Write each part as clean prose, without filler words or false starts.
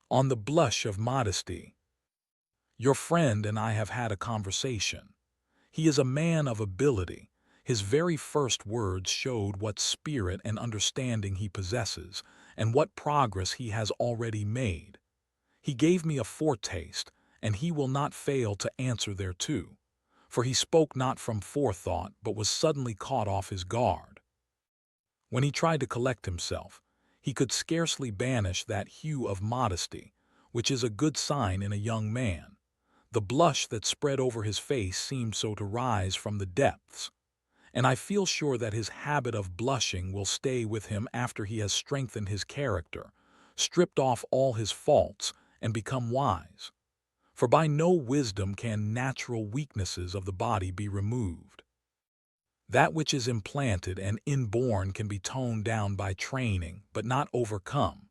On the blush of modesty. Your friend and I have had a conversation. He is a man of ability. His very first words showed what spirit and understanding he possesses, and what progress he has already made. He gave me a foretaste, and he will not fail to answer thereto, for he spoke not from forethought, but was suddenly caught off his guard. When he tried to collect himself, he could scarcely banish that hue of modesty, which is a good sign in a young man. The blush that spread over his face seemed so to rise from the depths, and I feel sure that his habit of blushing will stay with him after he has strengthened his character, stripped off all his faults, and become wise. For by no wisdom can natural weaknesses of the body be removed. That which is implanted and inborn can be toned down by training, but not overcome.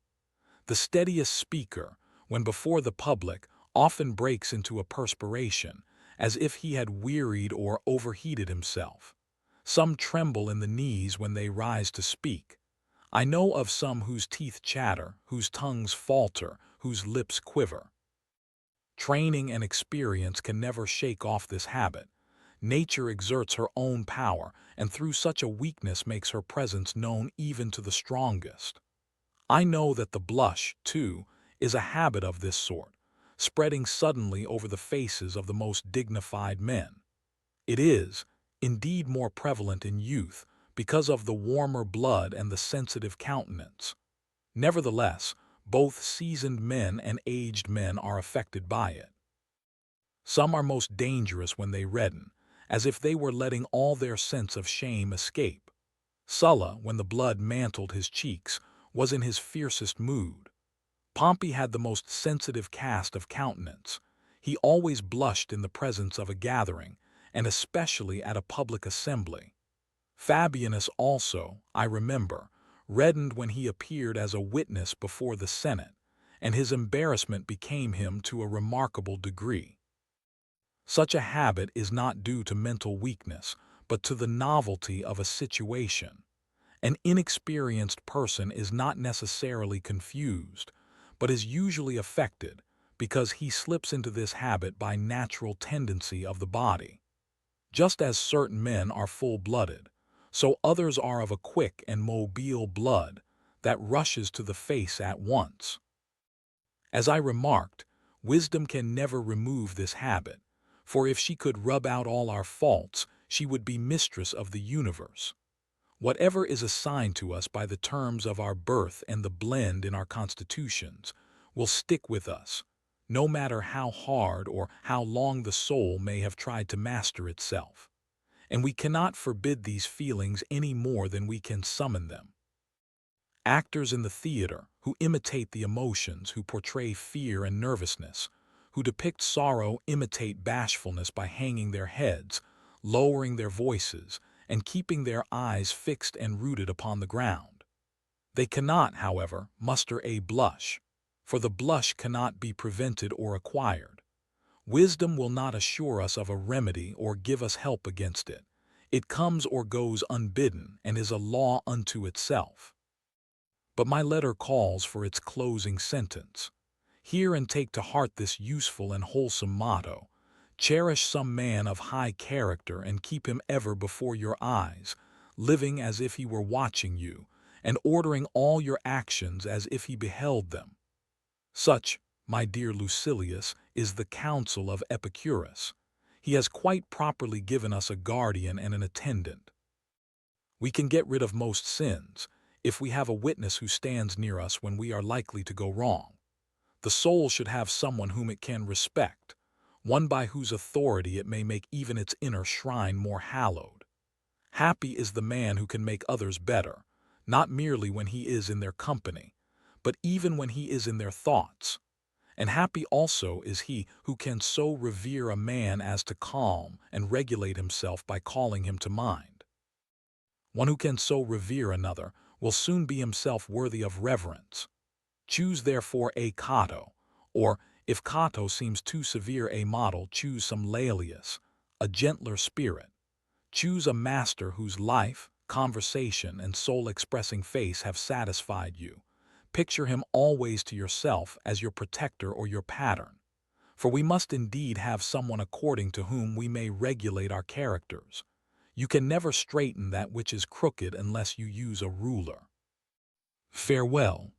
The steadiest speaker, when before the public, often breaks into a perspiration, as if he had wearied or overheated himself. Some tremble in the knees when they rise to speak. I know of some whose teeth chatter, whose tongues falter, whose lips quiver. Training and experience can never shake off this habit. Nature exerts her own power, and through such a weakness makes her presence known even to the strongest. I know that the blush, too, is a habit of this sort, spreading suddenly over the faces of the most dignified men. It is, indeed, more prevalent in youth, because of the warmer blood and the sensitive countenance. Nevertheless, both seasoned men and aged men are affected by it. Some are most dangerous when they redden, as if they were letting all their sense of shame escape. Sulla, when the blood mantled his cheeks, was in his fiercest mood. Pompey had the most sensitive cast of countenance. He always blushed in the presence of a gathering, and especially at a public assembly. Fabianus also, I remember, reddened when he appeared as a witness before the Senate, and his embarrassment became him to a remarkable degree. Such a habit is not due to mental weakness, but to the novelty of a situation. An inexperienced person is not necessarily confused, but is usually affected, because he slips into this habit by natural tendency of the body. Just as certain men are full-blooded, so others are of a quick and mobile blood that rushes to the face at once. As I remarked, wisdom can never remove this habit, for if she could rub out all our faults, she would be mistress of the universe. Whatever is assigned to us by the terms of our birth and the blend in our constitutions will stick with us, no matter how hard or how long the soul may have tried to master itself. And we cannot forbid these feelings any more than we can summon them. Actors in the theater, who imitate the emotions, who portray fear and nervousness, who depict sorrow, imitate bashfulness by hanging their heads, lowering their voices, and keeping their eyes fixed and rooted upon the ground. They cannot, however, muster a blush, for the blush cannot be prevented or acquired. Wisdom will not assure us of a remedy or give us help against it. It comes or goes unbidden and is a law unto itself. But my letter calls for its closing sentence. Hear and take to heart this useful and wholesome motto. Cherish some man of high character and keep him ever before your eyes, living as if he were watching you, and ordering all your actions as if he beheld them. Such, my dear Lucilius, is the counsel of Epicurus. He has quite properly given us a guardian and an attendant. We can get rid of most sins if we have a witness who stands near us when we are likely to go wrong. The soul should have someone whom it can respect, one by whose authority it may make even its inner shrine more hallowed. Happy is the man who can make others better, not merely when he is in their company, but even when he is in their thoughts. And happy also is he who can so revere a man as to calm and regulate himself by calling him to mind. One who can so revere another will soon be himself worthy of reverence. Choose therefore a Cato, or, if Cato seems too severe a model, choose some Laelius, a gentler spirit. Choose a master whose life, conversation, and soul-expressing face have satisfied you. Picture him always to yourself as your protector or your pattern. For we must indeed have someone according to whom we may regulate our characters. You can never straighten that which is crooked unless you use a ruler. Farewell.